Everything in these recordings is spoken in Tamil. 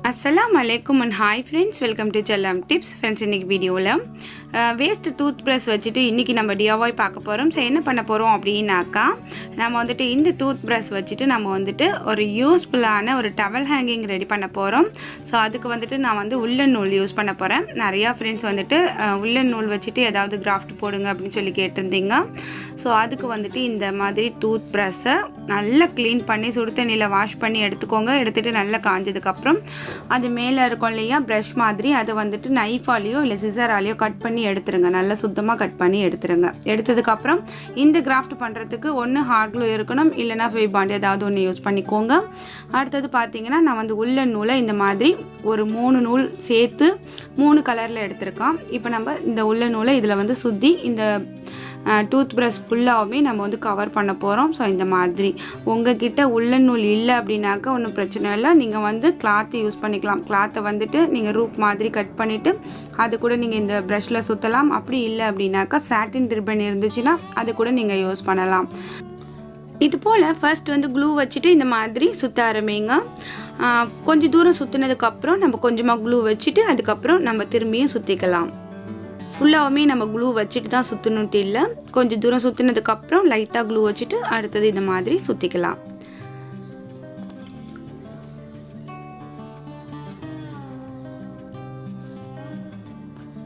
Assalamu alaikum and hi friends, welcome to chellamtips. Friends, இன்னைக்கு வீடியோல வேஸ்ட் டூத் பிரஷ் வச்சிட்டு இன்னைக்கு நம்ம DIY பார்க்க போறோம். சோ என்ன பண்ண போறோம் அப்படினாக்கா நம்ம வந்துட்டு இந்த டூத் பிரஷ் வச்சிட்டு நம்ம வந்துட்டு ஒரு யூஸ்ஃபுல்லான ஒரு டவல் ஹேங்கிங் ரெடி பண்ண போறோம். சோ அதுக்கு வந்துட்டு நான் வந்து woolen நூல் யூஸ் பண்ண போறேன். நிறைய फ्रेंड्स வந்துட்டு woolen நூல் வச்சிட்டு ஏதாவது கிராஃப்ட் போடுங்க அப்படினு சொல்லி கேட்டிருந்தீங்க. சோ அதுக்கு வந்துட்டு இந்த மாதிரி டூத் பிரஷை நல்லா க்ளீன் பண்ணி சுடு தண்ணில வாஷ் பண்ணி எடுத்துக்கோங்க. எடுத்துட்டு நல்லா காஞ்சதுக்கு அப்புறம் அது மேல இருக்கும் இல்லையா பிரஷ் மாதிரி அது வந்துட்டு நைஃபாலியோ இல்ல சிசராலியோ கட் பண்ணி எடுத்துருங்க. நல்லா சுத்தமா கட் பண்ணி எடுத்துருங்க. எடுத்ததுக்கு அப்புறம் இந்த கிராஃப்ட் பண்றதுக்கு ஒன்னு ஹார்ட் க்ளூ இருக்கணும் இல்லனா revamped ஏதாவது ஒன்னு யூஸ் பண்ணிக்கோங்க. அடுத்து பாத்தீங்கன்னா நான் வந்து woolen நூலை இந்த மாதிரி ஒரு 3 நூல் சேர்த்து 3 கலர்ல எடுத்துர்க்கேன். இப்போ நம்ம இந்த woolen நூலை இதல வந்து சுத்தி இந்த டூத் பிரஷ் ஃபுல்லாவே நம்ம வந்து கவர் பண்ண போறோம். சோ இந்த மாதிரி உங்ககிட்ட woolen நூல் இல்ல அப்படினாக்க ஒண்ணும் பிரச்சனை இல்ல. நீங்க வந்து கிளாத் யூஸ் பண்ணிக்கலாம். கிளாத்தை வந்துட்டு நீங்க ரூப் மாதிரி கட் பண்ணிட்டு அது கூட நீங்க இந்த பிரஷ்ல சுத்தலாம். அப்படி இல்ல அப்படினாக்க சாட்டின் ரிப்பன் இருந்துச்சுனா அது கூட நீங்க யூஸ் பண்ணலாம். இது போல ஃபர்ஸ்ட் வந்து க்ளூ வச்சிட்டு இந்த மாதிரி சுத்த ஆரம்பிங்க. கொஞ்சம் தூரம் சுத்தினதுக்கு அப்புறம் நம்ம கொஞ்சமா க்ளூ வச்சிட்டு அதுக்கு அப்புறம் நம்ம திரும்பியும் சுத்திக்கலாம். ஃபுல்லாவே நம்ம க்ளூ வச்சிட்டு தான் சுத்தணும்ட்டு இல்ல. கொஞ்சம் தூரம் சுத்தினதுக்கு அப்புறம் லைட்டா க்ளூ வச்சிட்டு அடுத்து இந்த மாதிரி சுத்திக்கலாம்.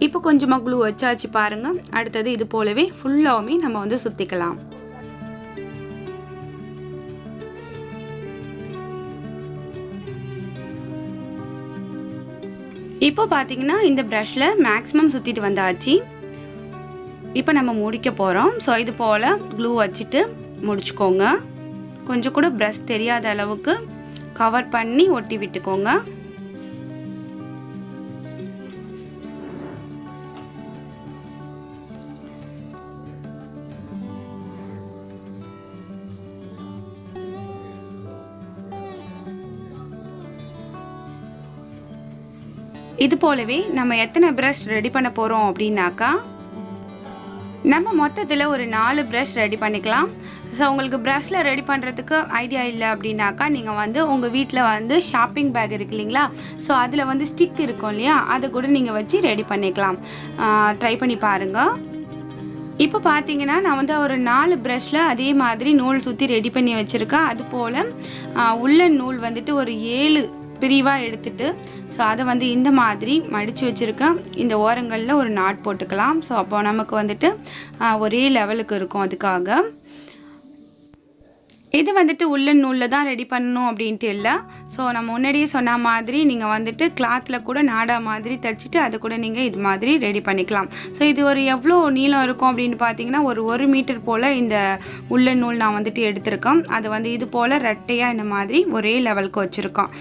இப்போ கொஞ்சமா க்ளூ வச்சாச்சு பாருங்க. அடுத்து இது போலவே ஃபுல்லாவே நம்ம வந்து சுத்திக்கலாம். இப்போ பாத்தீங்கன்னா இந்த பிரஷ்ல மேக்ஸिमम சுத்திட்டு வந்தாச்சு. இப்போ நம்ம முடிக்க போறோம். சோ இது போல க்ளூ வச்சிட்டு முடிச்சுக்கோங்க. கொஞ்சம் கூட பிரஷ் தெரியாத அளவுக்கு கவர் பண்ணி ஒட்டி விட்டுக்கோங்க. இது போலவே நம்ம எத்தனை பிரஷ் ரெடி பண்ண போறோம் அப்படினாக்கா நம்ம மொத்தத்துல ஒரு 4 பிரஷ் ரெடி பண்ணிக்கலாம். சோ உங்களுக்கு பிரஷ்ல ரெடி பண்றதுக்கு ஐடியா இல்ல அப்படினாக்கா நீங்க வந்து உங்க வீட்ல வந்து ஷாப்பிங் பேக் இருக்கு இல்லீங்களா? சோ அதுல வந்து ஸ்டிக் இருக்கும் இல்லையா? அத கூட நீங்க வச்சு ரெடி பண்ணிக்கலாம். ட்ரை பண்ணி பாருங்க. இப்போ பாத்தீங்கன்னா நான் வந்து ஒரு 4 பிரஷ்ல அதே மாதிரி நூல் சுத்தி ரெடி பண்ணி வச்சிருக்கேன். அது போல woolen நூல் வந்துட்டு ஒரு 7 பிரிவா எடுத்துட்டு சோ அத வந்து இந்த மாதிரி மடிச்சு வச்சிருக்கேன். இந்த ஓரங்கள்ல ஒரு நாட் போட்டுக்கலாம். சோ அப்போ நமக்கு வந்துட்டு ஒரே லெவலுக்கு இருக்கும். அதுக்காக இது வந்துட்டு woolen நூல்ல தான் ரெடி பண்ணனும் அப்படினு இல்ல. சோ நான் முன்னாடியே சொன்ன மாதிரி நீங்க வந்துட்டு கிளாத்ல கூட நாடா மாதிரி தச்சிட்டு அத கூட நீங்க இது மாதிரி ரெடி பண்ணிக்கலாம். சோ இது ஒரு எவ்வளவு நீளம் இருக்கும் அப்படினு பாத்தீங்கன்னா ஒரு 1 மீட்டர் போல இந்த woolen நூல் நான் வந்துட்டு எடுத்துர்க்கேன். அது வந்து இது போல ரெட்டையா இந்த மாதிரி ஒரே லெவலுக்கு வச்சிருக்கோம்.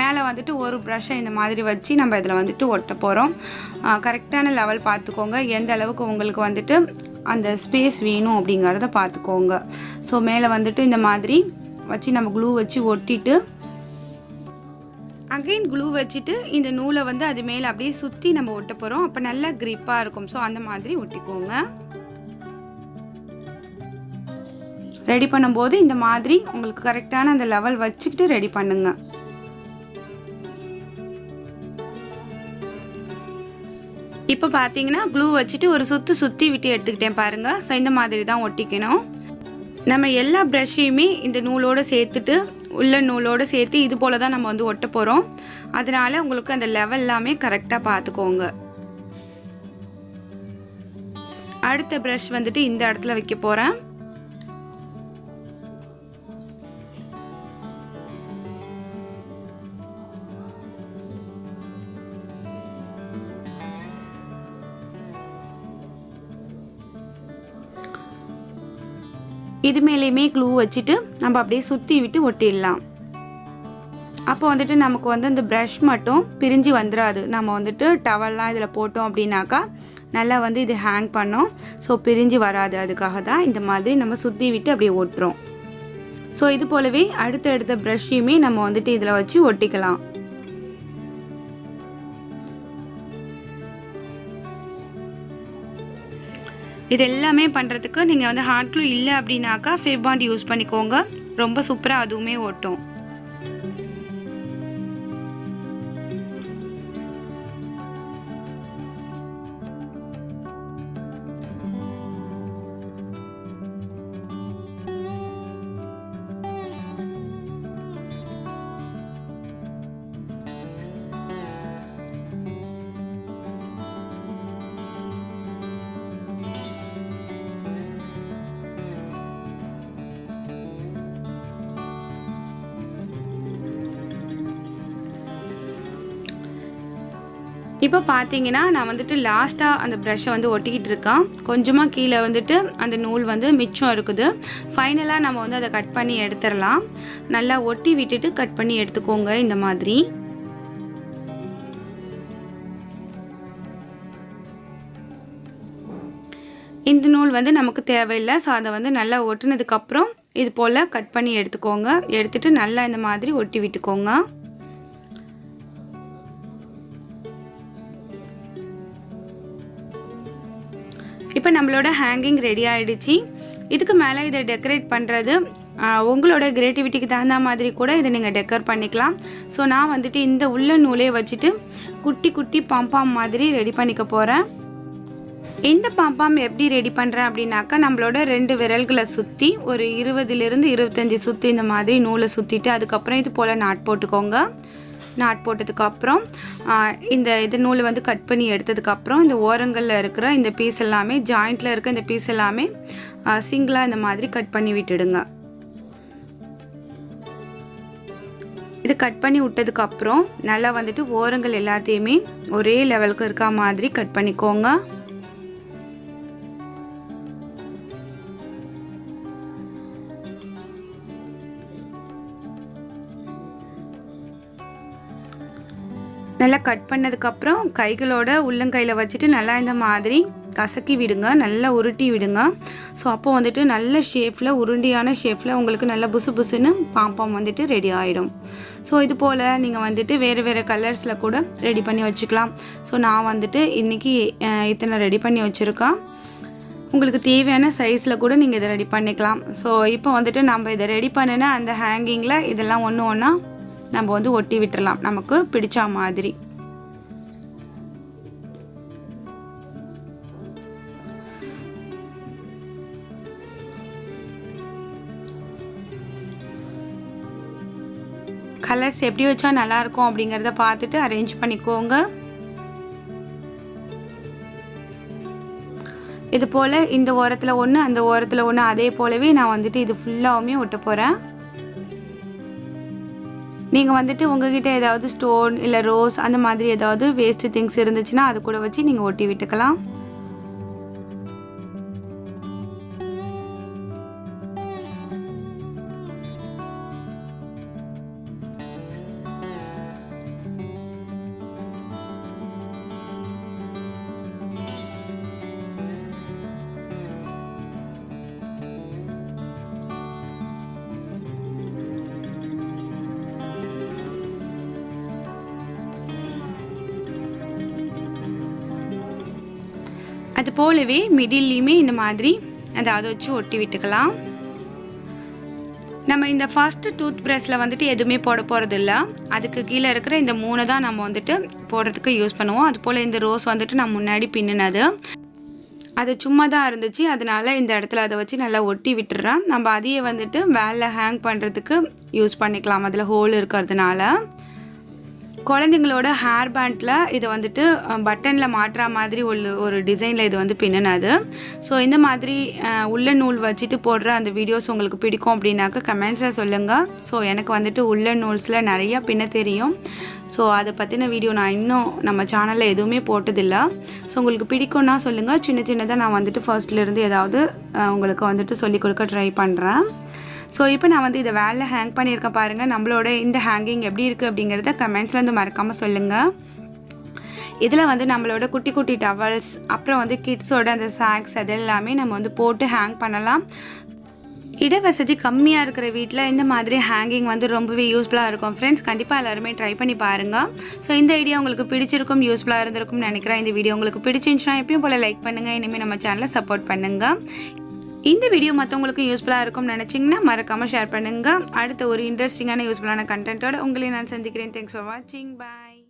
மேலே வந்துட்டு ஒரு பிரஷை இந்த மாதிரி வச்சு நம்ம இதல வந்துட்டு ஒட்ட போறோம். கரெக்ட்டான லெவல் பாத்துக்கோங்க. எந்த அளவுக்கு உங்களுக்கு வந்துட்டு அந்த ஸ்பேஸ் வேணும் அப்படிங்கறத பாத்துக்கோங்க. சோ மேலே வந்துட்டு இந்த மாதிரி வச்சு நம்ம க்ளூ வச்சு ஒட்டிட்டு அகைன் க்ளூ வச்சிட்டு இந்த நூலை வந்து அது மேல அப்படியே சுத்தி நம்ம ஒட்ட போறோம். அப்ப நல்ல கிரிப்பா இருக்கும். சோ அந்த மாதிரி ஒட்டிக்கோங்க. ரெடி பண்ணும்போது இந்த மாதிரி உங்களுக்கு கரெக்ட்டான அந்த லெவல் வச்சிட்டு ரெடி பண்ணுங்க. இப்போ பாத்தீங்கன்னா க்ளூ வச்சிட்டு ஒரு சுத்தி விட்டு எடுத்துக்கிட்டேன் பாருங்க. சோ இந்த மாதிரி தான் ஒட்டிக்கணும். நம்ம எல்லா பிரஷ்ஷையுமே இந்த நூலோட சேர்த்துட்டு woolen நூலோட சேர்த்து இது போல தான் நம்ம வந்து ஒட்ட போறோம். அதனால உங்களுக்கு அந்த லெவல் எல்லாமே கரெக்ட்டா பாத்துக்கோங்க. அடுத்த பிரஷ் வந்துட்டு இந்த இடத்துல வைக்க போறேன். இது மேலேயுமே க்ளூ வச்சிட்டு நம்ம அப்படியே சுத்தி விட்டு ஒட்டிடலாம். அப்போ வந்துட்டு நமக்கு வந்து இந்த பிரஷ் மட்டும் பிரிஞ்சு வந்துராது. நம்ம வந்துட்டு டவல்லாம் இதல போட்டோம் அப்படினாக்கா நல்லா வந்து இது ஹேங் பண்ணும். சோ பிரிஞ்சு வராது. அதுக்காக தான் இந்த மாதிரி நம்ம சுத்தி விட்டு அப்படியே ஒட்றோம். சோ இது போலவே அடுத்த பிரஷ்ஷையுமே நம்ம வந்துட்டு இதல வச்சு ஒட்டிக்கலாம். இது எல்லாமே பண்றதுக்கு நீங்க வந்து ஹார்ட் க்ளூ இல்ல அப்படினாக்கா revamped யூஸ் பண்ணிக்கோங்க. ரொம்ப சூப்பரா அதுவுமே ஒட்டும். இப்போ பார்த்தீங்கன்னா நான் வந்துட்டு லாஸ்ட்டாக அந்த ப்ரஷ்ஷை வந்து ஒட்டிக்கிட்டு இருக்கேன். கொஞ்சமாக கீழே வந்துட்டு அந்த நூல் வந்து மிச்சம் இருக்குது. ஃபைனலாக நம்ம வந்து அதை கட் பண்ணி எடுத்துடலாம். நல்லா ஒட்டி விட்டுட்டு கட் பண்ணி எடுத்துக்கோங்க இந்த மாதிரி. இந்த நூல் வந்து நமக்கு தேவையில்லை. ஸோ அதை வந்து நல்லா ஒட்டினதுக்கப்புறம் இது போல் கட் பண்ணி எடுத்துக்கோங்க. எடுத்துகிட்டு நல்லா இந்த மாதிரி ஒட்டி விட்டுக்கோங்க. இப்போ நம்மளோட ஹேங்கிங் ரெடி ஆகிடுச்சு. இதுக்கு மேலே இதை டெக்கரேட் பண்ணுறது உங்களோட கிரியேட்டிவிட்டிக்கு தகுந்த மாதிரி கூட இதை நீங்கள் டெக்கர் பண்ணிக்கலாம். ஸோ நான் வந்துட்டு இந்த உள்ள நூலே வச்சுட்டு குட்டி குட்டி பாம்பாம் மாதிரி ரெடி பண்ணிக்க போகிறேன். இந்த பாம்பாம் எப்படி ரெடி பண்ணுறேன் அப்படின்னாக்கா, நம்மளோட 2 விரல்களை சுற்றி ஒரு 20லிருந்து 25 சுற்றி இந்த மாதிரி நூலை சுற்றிட்டு அதுக்கப்புறம் இது போல் நாட் போட்டுக்கோங்க. நாட் போட்டதுக்கப்புறம் இந்த நூலை வந்து கட் பண்ணி எடுத்ததுக்கப்புறம் இந்த ஓரங்களில் இருக்கிற இந்த பீஸ் எல்லாமே, ஜாயிண்டில் இருக்க இந்த பீஸ் எல்லாமே சிங்கிளாக இந்த மாதிரி கட் பண்ணி விட்டுடுங்க. இது கட் பண்ணி விட்டதுக்கப்புறம் நல்லா வந்துட்டு ஓரங்கள் எல்லாத்தையுமே ஒரே லெவலுக்கு இருக்க மாதிரி கட் பண்ணிக்கோங்க. நல்லா கட் பண்ணதுக்கப்புறம் கைகளோட உள்ளங்கையில் வச்சுட்டு நல்லா இந்த மாதிரி கசக்கி விடுங்க, நல்லா உருட்டி விடுங்க. ஸோ அப்போ வந்துட்டு நல்ல ஷேப்பில், உருண்டியான ஷேப்பில் உங்களுக்கு நல்ல புசு புசுன்னு பாம்பாம் வந்துட்டு ரெடி ஆகிடும். ஸோ இது போல் நீங்கள் வந்துட்டு வேறு வேறு கலர்ஸில் கூட ரெடி பண்ணி வச்சுக்கலாம். ஸோ நான் வந்துட்டு இன்றைக்கி இத்தனை ரெடி பண்ணி வச்சுருக்கேன். உங்களுக்கு தேவையான சைஸில் கூட நீங்கள் இதை ரெடி பண்ணிக்கலாம். ஸோ இப்போ வந்துட்டு நம்ம இதை ரெடி பண்ணினா அந்த ஹேங்கிங்கில் இதெல்லாம் ஒன்று ஒன்றா நம்ம வந்து ஒட்டி விட்டுறலாம் நமக்கு பிடிச்ச மாதிரி. கலர்ஸ் எப்படி வச்சா நல்லா இருக்கும் அப்படிங்கிறத பார்த்துட்டு அரேஞ்ச் பண்ணிக்கோங்க. இது போல் இந்த ஓரத்தில் ஒன்று, அந்த ஓரத்தில் ஒன்று, அதே போலவே நான் வந்துட்டு இது ஃபுல்லாகவுமே ஒட்ட போகிறேன். நீங்கள் வந்துட்டு உங்ககிட்ட ஏதாவது ஸ்டோன் இல்லை ரோஸ் அந்த மாதிரி ஏதாவது வேஸ்ட்டு திங்ஸ் இருந்துச்சுன்னா அது கூட வச்சு நீங்கள் ஒட்டி விட்டுக்கலாம். அது போலவே மிடில்லையுமே இந்த மாதிரி அதாவது வச்சு ஒட்டி விட்டுக்கலாம். நம்ம இந்த ஃபர்ஸ்ட் டூத் ப்ரஷ்ல வந்துட்டு எதுவுமே போட போகிறது இல்லை. அதுக்கு கீழே இருக்கிற இந்த 3 தான் நம்ம வந்துட்டு போடுறதுக்கு யூஸ் பண்ணுவோம். அது போல் இந்த ரோஸ் வந்துட்டு நான் முன்னாடி பின்னினது, அது சும்மா தான் இருந்துச்சு. அதனால இந்த இடத்துல அதை வச்சு நல்லா ஒட்டி விட்டுறேன். நம்ம அதையே வந்துட்டு வேலை ஹேங் பண்ணுறதுக்கு யூஸ் பண்ணிக்கலாம், அதில் ஹோல் இருக்கிறதுனால. குழந்தைங்களோட ஹேர் பேண்டில் இதை வந்துட்டு பட்டனில் மாட்டுற மாதிரி ஒரு டிசைனில் இது வந்து பின்னினது. ஸோ இந்த மாதிரி உள்ள நூல் வச்சுட்டு போடுற அந்த வீடியோஸ் உங்களுக்கு பிடிக்கும் அப்படின்னாக்க கமெண்ட்ஸில் சொல்லுங்கள். ஸோ எனக்கு வந்துட்டு உள்ள நூல்ஸில் நிறையா பின்ன தெரியும். ஸோ அதை பற்றின வீடியோ நான் இன்னும் நம்ம சேனலில் எதுவுமே போட்டதில்லை. ஸோ உங்களுக்கு பிடிக்கும்னா சொல்லுங்கள். சின்ன சின்னதாக நான் வந்துட்டு ஃபர்ஸ்ட்லேருந்து ஏதாவது உங்களுக்கு வந்துட்டு சொல்லிக் கொடுக்க ட்ரை பண்ணுறேன். ஸோ இப்போ நான் வந்து இதை வேலை ஹேங் பண்ணியிருக்கேன் பாருங்கள். நம்மளோட இந்த ஹேங்கிங் எப்படி இருக்குது அப்படிங்கிறத கமெண்ட்ஸில் வந்து மறக்காமல் சொல்லுங்கள். இதில் வந்து நம்மளோட குட்டி குட்டி டவல்ஸ், அப்புறம் வந்து கிட்ஸோட அந்த சாக்ஸ் அதெல்லாமே நம்ம வந்து போட்டு ஹேங் பண்ணலாம். இடவசதி கம்மியாக இருக்கிற வீட்டில் இந்த மாதிரி ஹேங்கிங் வந்து ரொம்பவே யூஸ்ஃபுல்லாக இருக்கும் ஃப்ரெண்ட்ஸ். கண்டிப்பாக எல்லாருமே ட்ரை பண்ணி பாருங்கள். ஸோ இந்த ஐடியா உங்களுக்கு பிடிச்சிருக்கும், யூஸ்ஃபுல்லாக இருந்திருக்கும்னு நினைக்கிறேன். இந்த வீடியோ உங்களுக்கு பிடிச்சிருந்துச்சுன்னா எப்பயும் போல் லைக் பண்ணுங்கள். இனிமேல் நம்ம சேனலை சப்போர்ட் பண்ணுங்கள். இந்த வீடியோ மற்றவங்களுக்கு யூஸ்ஃபுல்லாக இருக்கும்னு நினச்சிங்கன்னா மறக்காமல் ஷேர் பண்ணுங்கள். அடுத்த ஒரு இன்ட்ரெஸ்டிங்கான யூஸ்ஃபுல்லான கண்டென்ட்டோட உங்களை நான் சந்திக்கிறேன். தேங்க்ஸ் ஃபார் வாட்சிங். பாய்.